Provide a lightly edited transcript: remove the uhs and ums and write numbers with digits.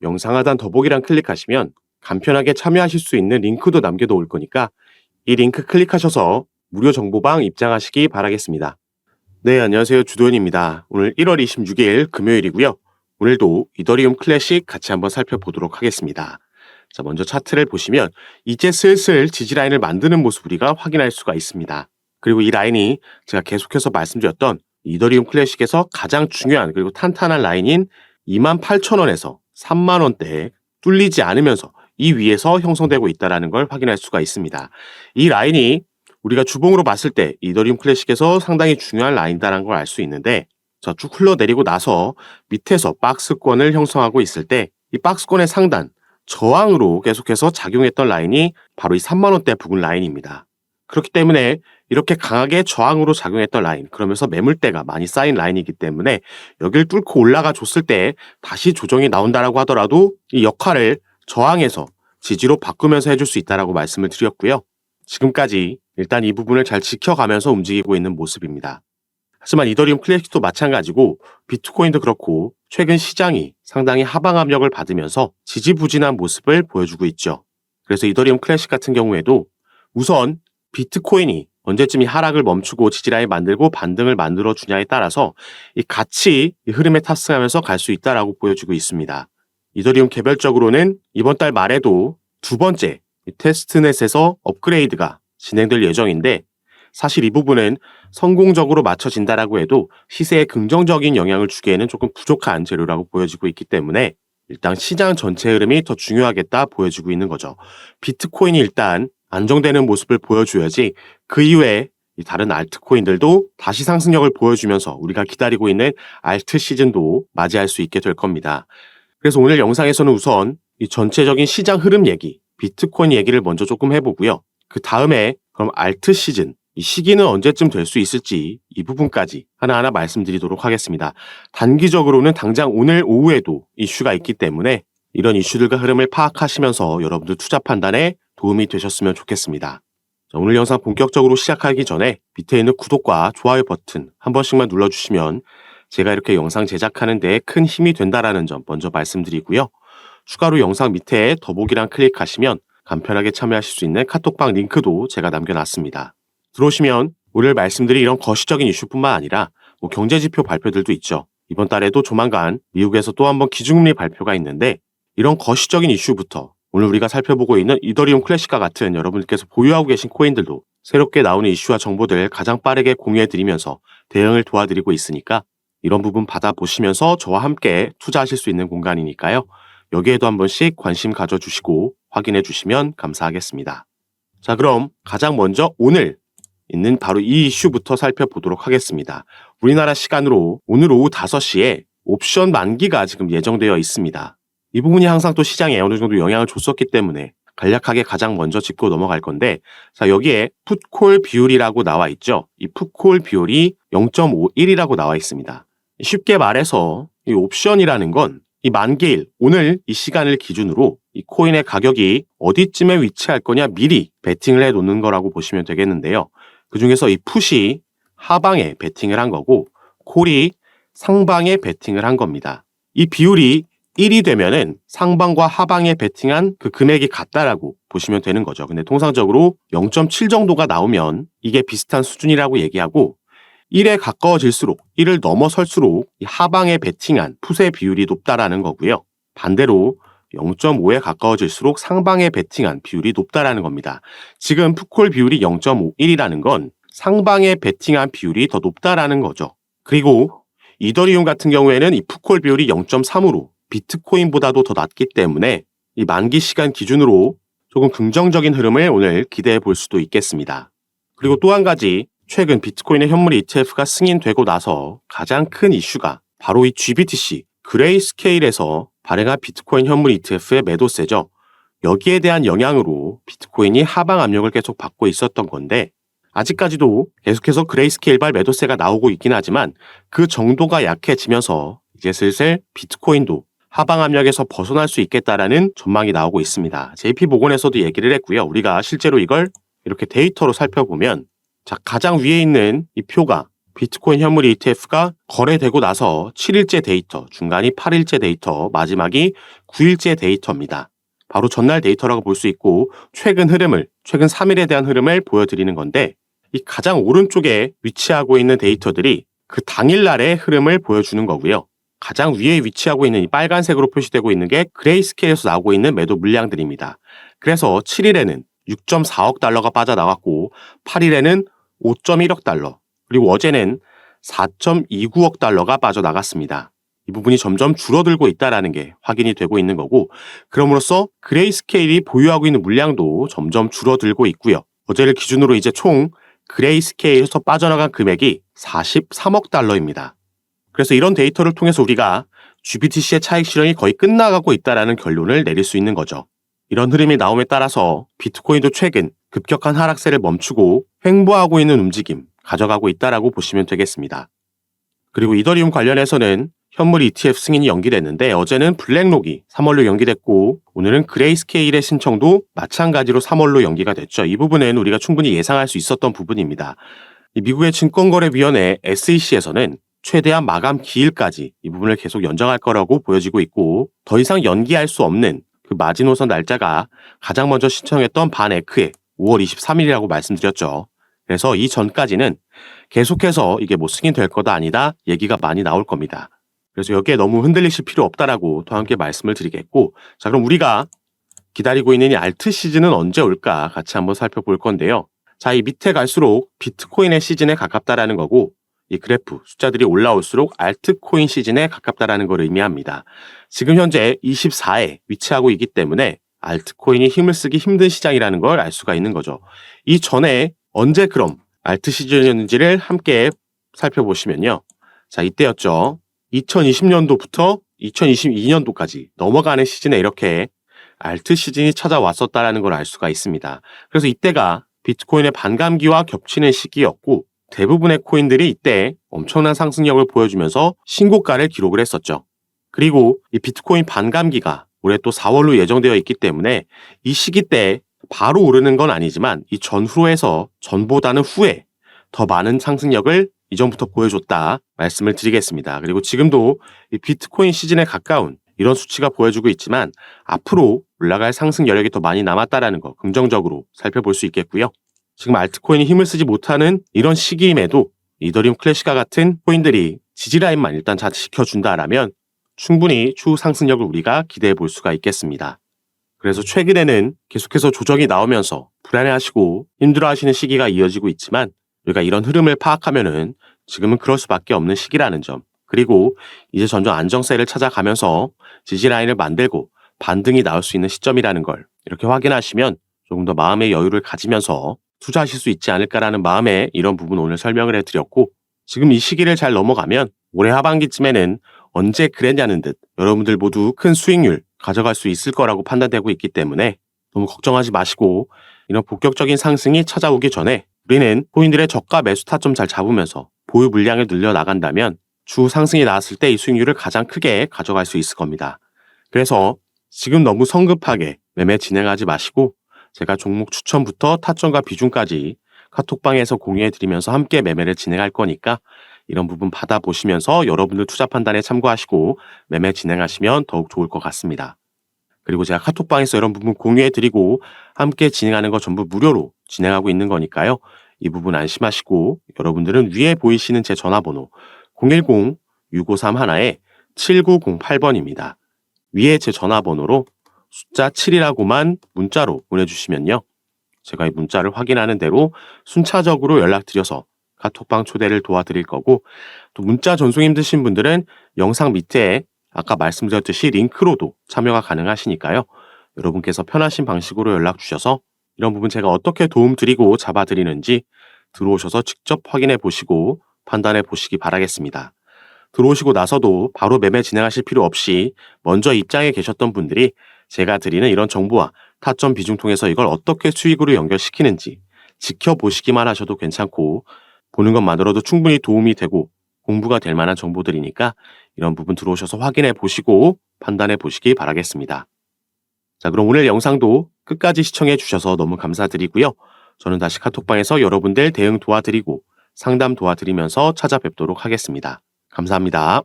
영상 하단 더보기란 클릭하시면 간편하게 참여하실 수 있는 링크도 남겨놓을 거니까 이 링크 클릭하셔서 무료 정보방 입장하시기 바라겠습니다. 네, 안녕하세요. 주도현입니다. 오늘 1월 26일 금요일이고요. 오늘도 이더리움 클래식 같이 한번 살펴보도록 하겠습니다. 자, 먼저 차트를 보시면 이제 슬슬 지지라인을 만드는 모습 우리가 확인할 수가 있습니다. 그리고 이 라인이 제가 계속해서 말씀드렸던 이더리움 클래식에서 가장 중요한 그리고 탄탄한 라인인 28,000원에서 30,000원대에 뚫리지 않으면서 이 위에서 형성되고 있다는 걸 확인할 수가 있습니다. 이 라인이 우리가 주봉으로 봤을 때 이더리움 클래식에서 상당히 중요한 라인이라는 걸 알 수 있는데, 자, 쭉 흘러내리고 나서 밑에서 박스권을 형성하고 있을 때 이 박스권의 상단, 저항으로 계속해서 작용했던 라인이 바로 이 30,000원대 부근 라인입니다. 그렇기 때문에 이렇게 강하게 저항으로 작용했던 라인, 그러면서 매물대가 많이 쌓인 라인이기 때문에 여기를 뚫고 올라가 줬을 때 다시 조정이 나온다라고 하더라도 이 역할을 저항에서 지지로 바꾸면서 해줄 수 있다라고 말씀을 드렸고요. 지금까지 일단 이 부분을 잘 지켜가면서 움직이고 있는 모습입니다. 하지만 이더리움 클래식도 마찬가지고 비트코인도 그렇고 최근 시장이 상당히 하방 압력을 받으면서 지지부진한 모습을 보여주고 있죠. 그래서 이더리움 클래식 같은 경우에도 우선 비트코인이 언제쯤 이 하락을 멈추고 지지라인 만들고 반등을 만들어 주냐에 따라서 이 같이 이 흐름에 탑승하면서 갈 수 있다라고 보여주고 있습니다. 이더리움 개별적으로는 이번 달 말에도 두 번째 테스트넷에서 업그레이드가 진행될 예정인데, 사실 이 부분은 성공적으로 맞춰진다라고 해도 시세에 긍정적인 영향을 주기에는 조금 부족한 재료라고 보여지고 있기 때문에 일단 시장 전체 흐름이 더 중요하겠다 보여지고 있는 거죠. 비트코인이 일단 안정되는 모습을 보여줘야지 그 이후에 이 다른 알트코인들도 다시 상승력을 보여주면서 우리가 기다리고 있는 알트 시즌도 맞이할 수 있게 될 겁니다. 그래서 오늘 영상에서는 우선 이 전체적인 시장 흐름 얘기, 비트코인 얘기를 먼저 조금 해보고요. 그 다음에 그럼 알트 시즌, 이 시기는 언제쯤 될 수 있을지 이 부분까지 하나하나 말씀드리도록 하겠습니다. 단기적으로는 당장 오늘 오후에도 이슈가 있기 때문에 이런 이슈들과 흐름을 파악하시면서 여러분들 투자 판단에 도움이 되셨으면 좋겠습니다. 자, 오늘 영상 본격적으로 시작하기 전에 밑에 있는 구독과 좋아요 버튼 한 번씩만 눌러주시면 제가 이렇게 영상 제작하는 데 큰 힘이 된다라는 점 먼저 말씀드리고요. 추가로 영상 밑에 더보기란 클릭하시면 간편하게 참여하실 수 있는 카톡방 링크도 제가 남겨놨습니다. 들어오시면 오늘 말씀드린 이런 거시적인 이슈뿐만 아니라 경제지표 발표들도 있죠. 이번 달에도 조만간 미국에서 또 한번 기준금리 발표가 있는데, 이런 거시적인 이슈부터 오늘 우리가 살펴보고 있는 이더리움 클래식과 같은 여러분들께서 보유하고 계신 코인들도 새롭게 나오는 이슈와 정보들 가장 빠르게 공유해드리면서 대응을 도와드리고 있으니까 이런 부분 받아보시면서 저와 함께 투자하실 수 있는 공간이니까요. 여기에도 한 번씩 관심 가져주시고 확인해 주시면 감사하겠습니다. 자, 그럼 가장 먼저 오늘 있는 바로 이 이슈부터 살펴보도록 하겠습니다. 우리나라 시간으로 오늘 오후 5시에 옵션 만기가 지금 예정되어 있습니다. 이 부분이 항상 또 시장에 어느 정도 영향을 줬었기 때문에 간략하게 가장 먼저 짚고 넘어갈 건데, 자, 여기에 풋콜 비율이라고 나와 있죠. 이 풋콜 비율이 0.51이라고 나와 있습니다. 쉽게 말해서 이 옵션이라는 건 이 만기일, 오늘 이 시간을 기준으로 이 코인의 가격이 어디쯤에 위치할 거냐 미리 베팅을 해 놓는 거라고 보시면 되겠는데요. 그 중에서 이 풋이 하방에 베팅을 한 거고 콜이 상방에 베팅을 한 겁니다. 이 비율이 1이 되면은 상방과 하방에 베팅한 그 금액이 같다라고 보시면 되는 거죠. 근데 통상적으로 0.7 정도가 나오면 이게 비슷한 수준이라고 얘기하고, 1에 가까워질수록 1을 넘어설수록 이 하방에 베팅한 풋의 비율이 높다라는 거고요. 반대로 0.5에 가까워질수록 상방에 베팅한 비율이 높다라는 겁니다. 지금 풋콜 비율이 0.51이라는 건 상방에 베팅한 비율이 더 높다라는 거죠. 그리고 이더리움 같은 경우에는 이 풋콜 비율이 0.3으로 비트코인보다도 더 낮기 때문에 이 만기 시간 기준으로 조금 긍정적인 흐름을 오늘 기대해 볼 수도 있겠습니다. 그리고 또 한 가지, 최근 비트코인의 현물 ETF가 승인되고 나서 가장 큰 이슈가 바로 이 GBTC, 그레이스케일에서 발행한 비트코인 현물 ETF의 매도세죠. 여기에 대한 영향으로 비트코인이 하방 압력을 계속 받고 있었던 건데, 아직까지도 계속해서 그레이스케일발 매도세가 나오고 있긴 하지만 그 정도가 약해지면서 이제 슬슬 비트코인도 하방 압력에서 벗어날 수 있겠다라는 전망이 나오고 있습니다. JP모건에서도 얘기를 했고요. 우리가 실제로 이걸 이렇게 데이터로 살펴보면, 자, 가장 위에 있는 이 표가 비트코인 현물 ETF가 거래되고 나서 7일째 데이터, 중간이 8일째 데이터, 마지막이 9일째 데이터입니다. 바로 전날 데이터라고 볼 수 있고 최근 3일에 대한 흐름을 보여드리는 건데 이 가장 오른쪽에 위치하고 있는 데이터들이 그 당일날의 흐름을 보여주는 거고요. 가장 위에 위치하고 있는 이 빨간색으로 표시되고 있는 게 그레이스케일에서 나오고 있는 매도 물량들입니다. 그래서 7일에는 6.4억 달러가 빠져나갔고 8일에는 5.1억 달러, 그리고 어제는 4.29억 달러가 빠져나갔습니다. 이 부분이 점점 줄어들고 있다는 게 확인이 되고 있는 거고, 그럼으로써 그레이스케일이 보유하고 있는 물량도 점점 줄어들고 있고요. 어제를 기준으로 이제 총 그레이스케일에서 빠져나간 금액이 43억 달러입니다. 그래서 이런 데이터를 통해서 우리가 GBTC의 차익 실현이 거의 끝나가고 있다는 결론을 내릴 수 있는 거죠. 이런 흐름이 나옴에 따라서 비트코인도 최근 급격한 하락세를 멈추고 횡보하고 있는 움직임 가져가고 있다라고 보시면 되겠습니다. 그리고 이더리움 관련해서는 현물 ETF 승인이 연기됐는데 어제는 블랙록이 3월로 연기됐고 오늘은 그레이스케일의 신청도 마찬가지로 3월로 연기가 됐죠. 이 부분은 우리가 충분히 예상할 수 있었던 부분입니다. 미국의 증권거래위원회 SEC에서는 최대한 마감 기일까지 이 부분을 계속 연장할 거라고 보여지고 있고 더 이상 연기할 수 없는 그 마지노선 날짜가 가장 먼저 신청했던 반에크의 5월 23일이라고 말씀드렸죠. 그래서 이 전까지는 계속해서 이게 뭐 승인될 거다 아니다 얘기가 많이 나올 겁니다. 그래서 여기에 너무 흔들리실 필요 없다라고 더 함께 말씀을 드리겠고, 자 그럼 우리가 기다리고 있는 이 알트 시즌은 언제 올까 같이 한번 살펴볼 건데요. 자, 이 밑에 갈수록 비트코인의 시즌에 가깝다라는 거고 이 그래프 숫자들이 올라올수록 알트코인 시즌에 가깝다라는 걸 의미합니다. 지금 현재 24에 위치하고 있기 때문에 알트코인이 힘을 쓰기 힘든 시장이라는 걸 알 수가 있는 거죠. 이 전에 언제 그럼 알트 시즌이었는지를 함께 살펴보시면요. 자, 이때였죠. 2020년도부터 2022년도까지 넘어가는 시즌에 이렇게 알트 시즌이 찾아왔었다라는 걸 알 수가 있습니다. 그래서 이때가 비트코인의 반감기와 겹치는 시기였고 대부분의 코인들이 이때 엄청난 상승력을 보여주면서 신고가를 기록을 했었죠. 그리고 이 비트코인 반감기가 올해 또 4월로 예정되어 있기 때문에 이 시기 때 바로 오르는 건 아니지만 이 전후에서 전보다는 후에 더 많은 상승력을 이전부터 보여줬다 말씀을 드리겠습니다. 그리고 지금도 이 비트코인 시즌에 가까운 이런 수치가 보여주고 있지만 앞으로 올라갈 상승 여력이 더 많이 남았다라는 거 긍정적으로 살펴볼 수 있겠고요. 지금 알트코인이 힘을 쓰지 못하는 이런 시기임에도 이더리움 클래시카 같은 코인들이 지지라인만 일단 잘 지켜준다라면 충분히 추후 상승력을 우리가 기대해 볼 수가 있겠습니다. 그래서 최근에는 계속해서 조정이 나오면서 불안해하시고 힘들어하시는 시기가 이어지고 있지만 우리가 이런 흐름을 파악하면은 지금은 그럴 수밖에 없는 시기라는 점, 그리고 이제 점점 안정세를 찾아가면서 지지라인을 만들고 반등이 나올 수 있는 시점이라는 걸 이렇게 확인하시면 조금 더 마음의 여유를 가지면서 투자하실 수 있지 않을까라는 마음에 이런 부분 오늘 설명을 해드렸고, 지금 이 시기를 잘 넘어가면 올해 하반기쯤에는 언제 그랬냐는 듯 여러분들 모두 큰 수익률 가져갈 수 있을 거라고 판단되고 있기 때문에 너무 걱정하지 마시고 이런 본격적인 상승이 찾아오기 전에 우리는 코인들의 저가 매수 타점 잘 잡으면서 보유 물량을 늘려 나간다면 추후 상승이 나왔을 때 이 수익률을 가장 크게 가져갈 수 있을 겁니다. 그래서 지금 너무 성급하게 매매 진행하지 마시고 제가 종목 추천부터 타점과 비중까지 카톡방에서 공유해드리면서 함께 매매를 진행할 거니까 이런 부분 받아보시면서 여러분들 투자 판단에 참고하시고 매매 진행하시면 더욱 좋을 것 같습니다. 그리고 제가 카톡방에서 이런 부분 공유해드리고 함께 진행하는 거 전부 무료로 진행하고 있는 거니까요. 이 부분 안심하시고 여러분들은 위에 보이시는 제 전화번호 010-6531-7908번입니다. 위에 제 전화번호로 숫자 7이라고만 문자로 보내주시면요. 제가 이 문자를 확인하는 대로 순차적으로 연락드려서 카톡방 초대를 도와드릴 거고, 또 문자 전송 힘드신 분들은 영상 밑에 아까 말씀드렸듯이 링크로도 참여가 가능하시니까요. 여러분께서 편하신 방식으로 연락 주셔서 이런 부분 제가 어떻게 도움드리고 잡아드리는지 들어오셔서 직접 확인해 보시고 판단해 보시기 바라겠습니다. 들어오시고 나서도 바로 매매 진행하실 필요 없이 먼저 입장에 계셨던 분들이 제가 드리는 이런 정보와 타점 비중 통해서 이걸 어떻게 수익으로 연결시키는지 지켜보시기만 하셔도 괜찮고, 보는 것만으로도 충분히 도움이 되고 공부가 될 만한 정보들이니까 이런 부분 들어오셔서 확인해 보시고 판단해 보시기 바라겠습니다. 자, 그럼 오늘 영상도 끝까지 시청해 주셔서 너무 감사드리고요. 저는 다시 카톡방에서 여러분들 대응 도와드리고 상담 도와드리면서 찾아뵙도록 하겠습니다. 감사합니다.